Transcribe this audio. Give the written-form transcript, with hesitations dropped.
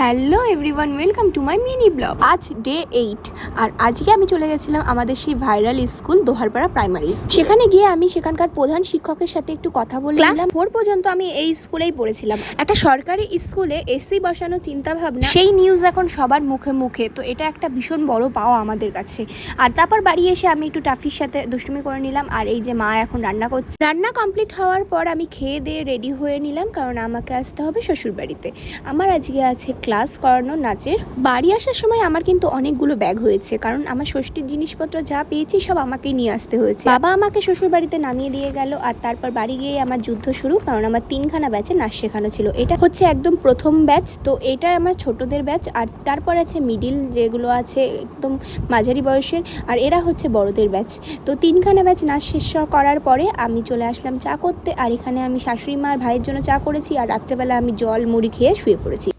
Hello everyone, welcome to my mini blog. আজ day 8 আর আজকে আমি চলে গেছিলাম আমাদের সেই ভাইরাল স্কুল দোহারপাড়া প্রাইমারি স্কুল। সেখানে গিয়ে আমি সেখানকার প্রধান শিক্ষকের সাথে একটু কথা বলে ক্লাস 4 পর্যন্ত আমি এই স্কুলেই পড়েছিলাম। একটা সরকারি স্কুলে এসি বসানো চিন্তা ভাবনা, সেই নিউজ এখন সবার মুখে মুখে, তো এটা একটা ভীষণ বড় পাওয়া আমাদের কাছে। আর তারপর বাড়ি এসে আমি একটু টাফির সাথে দুষ্টুমি করে নিলাম। আর এই যে মা এখন রান্না করছে, রান্না কমপ্লিট হওয়ার পর আমি খেয়ে দিয়ে রেডি হয়ে নিলাম, কারণ আমাকে আসতে হবে শ্বশুরবাড়িতে। আমার আজকে আছে ক্লাস করানো নাচের। বাড়ি আসার সময় আমার কিন্তু অনেকগুলো ব্যাগ হয়েছে, কারণ আমার ষষ্ঠীর জিনিসপত্র যা পেয়েছি সব আমাকেই নিয়ে আসতে হয়েছে। বাবা আমাকে শ্বশুর বাড়িতে নামিয়ে দিয়ে গেল, আর তারপর বাড়ি গিয়ে আমার যুদ্ধ শুরু, কারণ আমার 3খানা ব্যাচে নাচ শেখানো ছিল। এটা হচ্ছে একদম প্রথম ব্যাচ, তো এটা আমার ছোটদের ব্যাচ। আর তারপর আছে মিডিল, যেগুলো আছে একদম মাঝারি বয়সের, আর এরা হচ্ছে বড়দের ব্যাচ। তো 3খানা ব্যাচ নাচ শেষ করার পরে আমি চলে আসলাম চা করতে। আর এখানে আমি শাশুড়ি মার ভাইয়ের জন্য চা করেছি, আর রাত্রেবেলা আমি জল মুড়ি খেয়ে শুয়ে পড়েছি।